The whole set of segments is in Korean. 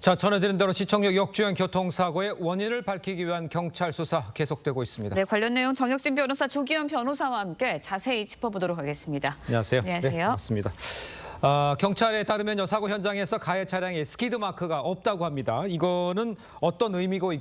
자, 전해드린 대로 시청역 역주행 교통사고의 원인을 밝히기 위한 경찰 수사 계속되고 있습니다. 네, 관련 내용 정혁진 변호사, 조기현 변호사와 함께 자세히 짚어보도록 하겠습니다. 안녕하세요. 안녕하세요. 네, 반갑습니다. 경찰에 따르면 사고 현장에서 가해 차량에 스키드 마크가 없다고 합니다. 이거는 어떤 의미가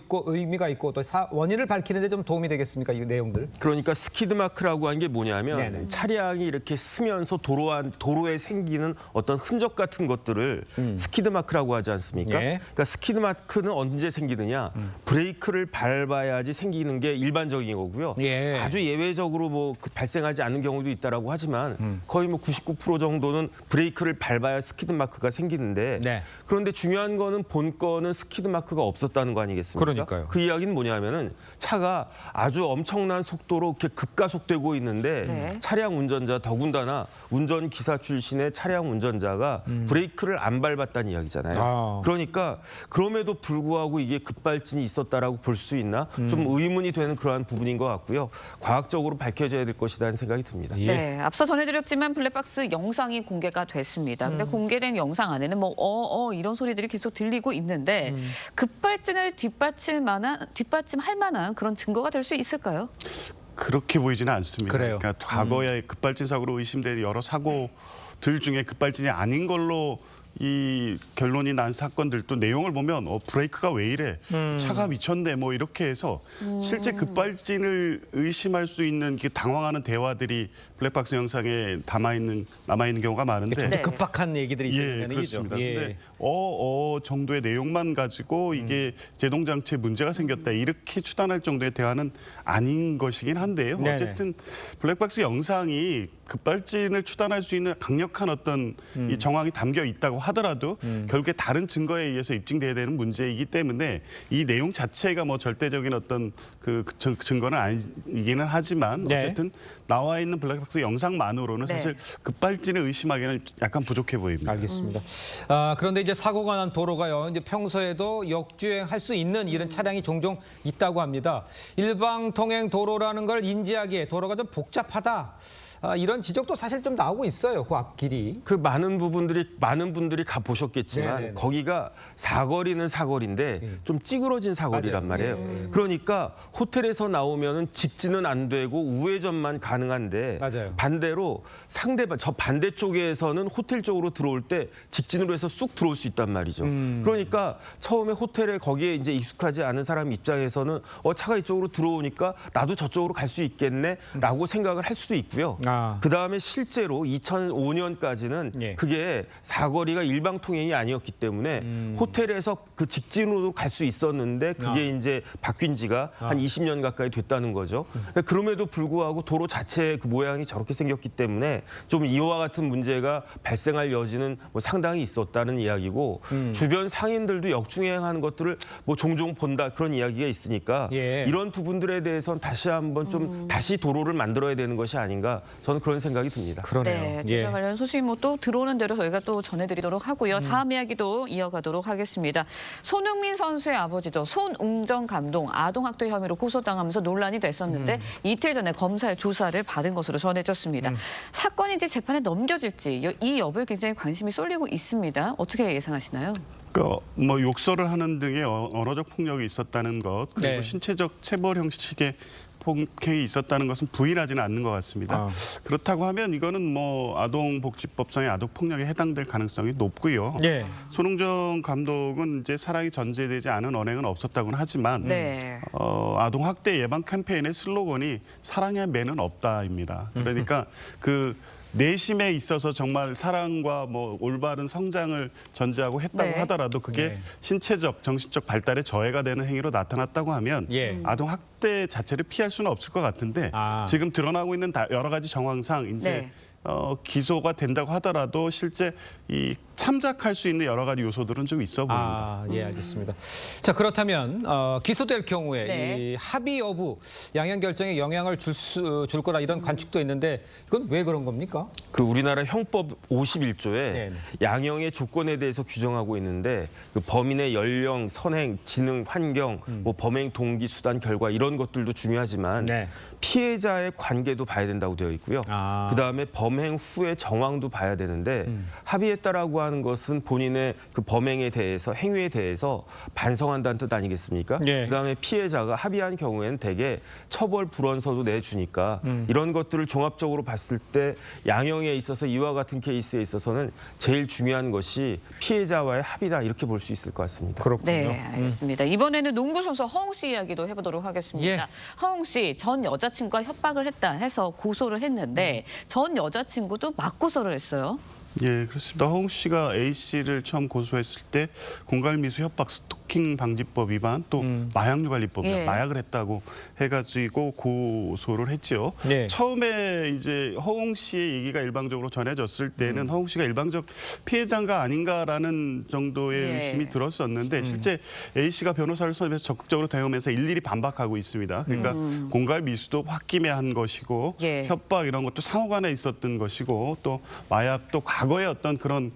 있고 또 원인을 밝히는 데 좀 도움이 되겠습니까? 이 내용들. 그러니까 스키드 마크라고 한 게 뭐냐면 네네. 차량이 이렇게 쓰면서 도로에 생기는 어떤 흔적 같은 것들을 스키드 마크라고 하지 않습니까? 예. 그러니까 스키드 마크는 언제 생기느냐? 브레이크를 밟아야지 생기는 게 일반적인 거고요. 예. 아주 예외적으로 발생하지 않는 경우도 있다라고 하지만 거의 99% 정도는 브레이크를 밟아야 스키드 마크가 생기는데 네. 그런데 중요한 거는 본건은 스키드 마크가 없었다는 거 아니겠습니까? 그러니까요. 그 이야기는 뭐냐면은 차가 아주 엄청난 속도로 이렇게 급가속되고 있는데 네. 차량 운전자 더군다나 운전기사 출신의 차량 운전자가 브레이크를 안 밟았다는 이야기잖아요. 아. 그러니까 그럼에도 불구하고 이게 급발진이 있었다라고 볼 수 있나 좀 의문이 되는 그러한 부분인 것 같고요. 과학적으로 밝혀져야 될 것이라는 생각이 듭니다. 예. 네, 앞서 전해드렸지만 블랙박스 영상이 공개가 됐습니다. 근데 공개된 영상 안에는 이런 소리들이 계속 들리고 있는데 급발진을 뒷받침할 만한 그런 증거가 될 수 있을까요? 그렇게 보이지는 않습니다. 그래요. 그러니까 과거에 급발진 사고로 의심되는 여러 사고들 중에 급발진이 아닌 걸로 이 결론이 난 사건들도 내용을 보면 브레이크가 왜 이래? 차가 미쳤네 뭐 이렇게 해서 실제 급발진을 의심할 수 있는 당황하는 대화들이 블랙박스 영상에 남아있는 경우가 많은데 좀 더 급박한 얘기들이 있는 얘기죠. 그렇습니다. 예. 근데 정도의 내용만 가지고 이게 제동 장치에 문제가 생겼다 이렇게 추단할 정도의 대화는 아닌 것이긴 한데요. 네네. 어쨌든 블랙박스 영상이 급발진을 추단할 수 있는 강력한 어떤 이 정황이 담겨 있다고 하더라도 결국에 다른 증거에 의해서 입증돼야 되는 문제이기 때문에 이 내용 자체가 절대적인 어떤 그 증거는 아니기는 하지만 네. 어쨌든 나와 있는 블랙박스 영상만으로는 네. 사실 급발진을 의심하기는 약간 부족해 보입니다. 알겠습니다. 그런데 이제 사고가 난 도로가요. 이제 평소에도 역주행할 수 있는 이런 차량이 종종 있다고 합니다. 일방 통행 도로라는 걸 인지하기에 도로가 좀 복잡하다. 이런 지적도 사실 좀 나오고 있어요. 그 앞길이. 그 많은 분들이 가 보셨겠지만 네네네. 거기가 사거리는 사거리인데 좀 찌그러진 사거리란 맞아요. 말이에요. 그러니까 호텔에서 나오면은 직진은 안 되고 우회전만 가능한데 맞아요. 반대로 저 반대쪽에서는 호텔 쪽으로 들어올 때 직진으로 해서 쑥 들어올 수 있단 말이죠. 그러니까 처음에 호텔에 거기에 이제 익숙하지 않은 사람 입장에서는 차가 이쪽으로 들어오니까 나도 저쪽으로 갈 수 있겠네라고 생각을 할 수도 있고요. 그다음에 실제로 2005년까지는 예. 그게 사거리가 일방 통행이 아니었기 때문에 호텔에서 그 직진으로 갈 수 있었는데 그게 이제 바뀐 지가 한 20년 가까이 됐다는 거죠. 그럼에도 불구하고 도로 자체의 그 모양이 저렇게 생겼기 때문에 좀 이와 같은 문제가 발생할 여지는 상당히 있었다는 이야기고 주변 상인들도 역주행하는 것들을 종종 본다 그런 이야기가 있으니까 예. 이런 부분들에 대해서는 다시 한번 좀 다시 도로를 만들어야 되는 것이 아닌가 저는 그런 생각이 듭니다. 그러네요. 네, 도로 관련 소식이 또 들어오는 대로 저희가 또 전해드리도록 하고요. 다음 이야기도 이어가도록 하겠습니다. 손흥민 선수의 아버지도 손웅정 감독 아동학대 혐의로 고소당하면서 논란이 됐었는데 이틀 전에 검사의 조사를 받은 것으로 전해졌습니다. 사건이 이제 재판에 넘겨질지 이 여부에 굉장히 관심이 쏠리고 있습니다. 어떻게 예상하시나요? 욕설을 하는 등의 언어적 폭력이 있었다는 것 그리고 네. 신체적 체벌 형식의 폭행이 있었다는 것은 부인하지는 않는 것 같습니다. 그렇다고 하면 이거는 아동복지법상의 아동폭력에 해당될 가능성이 높고요. 예. 손흥정 감독은 이제 사랑이 전제되지 않은 언행은 없었다고는 하지만 네. 아동학대 예방 캠페인의 슬로건이 사랑의 매는 없다입니다. 그러니까 그 내심에 있어서 정말 사랑과 올바른 성장을 전제하고 했다고 네. 하더라도 그게 네. 신체적, 정신적 발달에 저해가 되는 행위로 나타났다고 하면 예. 아동 학대 자체를 피할 수는 없을 것 같은데 지금 드러나고 있는 여러 가지 정황상 이제 네. 기소가 된다고 하더라도 실제 이 참작할 수 있는 여러 가지 요소들은 좀 있어 보입니다. 예, 알겠습니다. 자, 그렇다면 기소될 경우에 네. 이 합의 여부, 양형 결정에 영향을 줄 거라 이런 관측도 있는데 이건 왜 그런 겁니까? 그 우리나라 형법 51조에 네네. 양형의 조건에 대해서 규정하고 있는데 그 범인의 연령, 선행, 지능, 환경, 범행 동기, 수단, 결과 이런 것들도 중요하지만 네. 피해자의 관계도 봐야 된다고 되어 있고요. 그다음에 범행 범행 후의 정황도 봐야 되는데 합의했다라고 하는 것은 본인의 그 범행에 대해서 행위에 대해서 반성한다는 뜻 아니겠습니까? 예. 그다음에 피해자가 합의한 경우에는 대개 처벌 불원서도 내주니까 이런 것들을 종합적으로 봤을 때 양형에 있어서 이와 같은 케이스에 있어서는 제일 중요한 것이 피해자와의 합의다 이렇게 볼 수 있을 것 같습니다. 그렇군요. 네, 알겠습니다. 이번에는 농구 선수 허웅 씨 이야기도 해보도록 하겠습니다. 예. 허웅 씨 전 여자친구가 협박을 했다 해서 고소를 했는데 전 여자친구도 맞고소를 했어요. 예, 그렇습니다. 허웅 씨가 A 씨를 처음 고소했을 때 공갈미수 협박 스토킹 방지법 위반 또 마약류관리법 예. 마약을 했다고 해가지고 고소를 했죠. 네. 처음에 이제 허웅 씨의 얘기가 일방적으로 전해졌을 때는 허웅 씨가 일방적 피해자가 아닌가라는 정도의 예. 의심이 들었었는데 실제 A 씨가 변호사를 선임해서 적극적으로 대응하면서 일일이 반박하고 있습니다. 그러니까 공갈미수도 홧김에 것이고 예. 협박 이런 것도 상호간에 있었던 것이고 또 마약도 과거에 어떤 그런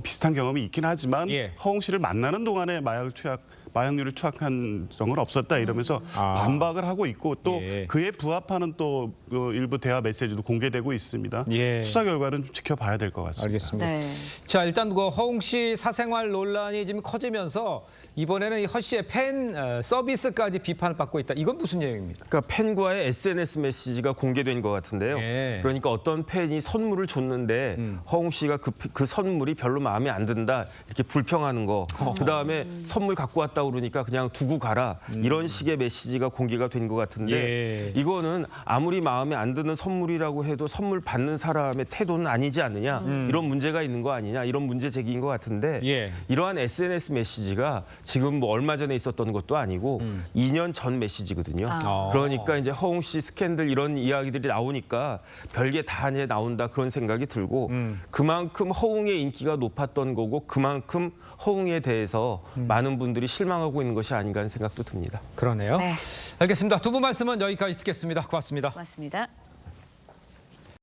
비슷한 경험이 있긴 하지만 예. 허웅 씨를 만나는 동안에 마약류를 투약한 적은 없었다 이러면서 반박을 하고 있고 또 예. 그에 부합하는 또 일부 대화 메시지도 공개되고 있습니다. 예. 수사 결과는 좀 지켜봐야 될 것 같습니다. 알겠습니다. 네. 자, 일단 그 허웅 씨 사생활 논란이 지금 커지면서 이번에는 이 허 씨의 팬 서비스까지 비판을 받고 있다. 이건 무슨 내용입니까? 그러니까 팬과의 SNS 메시지가 공개된 것 같은데요. 예. 그러니까 어떤 팬이 선물을 줬는데 허웅 씨가 그 선물이 별로 마음에 안 든다 이렇게 불평하는 거. 그다음에 선물 갖고 왔다 그러니까 그냥 두고 가라 이런 식의 메시지가 공개가 된 것 같은데 예. 이거는 아무리 마음에 안 드는 선물이라고 해도 선물 받는 사람의 태도는 아니지 않느냐 이런 문제가 있는 거 아니냐 이런 문제 제기인 것 같은데 예. 이러한 SNS 메시지가 지금 뭐 얼마 전에 있었던 것도 아니고 2년 전 메시지거든요. 아. 그러니까 이제 허웅 씨 스캔들 이런 이야기들이 나오니까 별게 다 이제 나온다 그런 생각이 들고 그만큼 허웅의 인기가 높았던 거고 그만큼 허웅에 대해서 많은 분들이 실망하고 있는 것이 아닌가 하는 생각도 듭니다. 그러네요. 네. 알겠습니다. 두 분 말씀은 여기까지 듣겠습니다. 고맙습니다. 고맙습니다.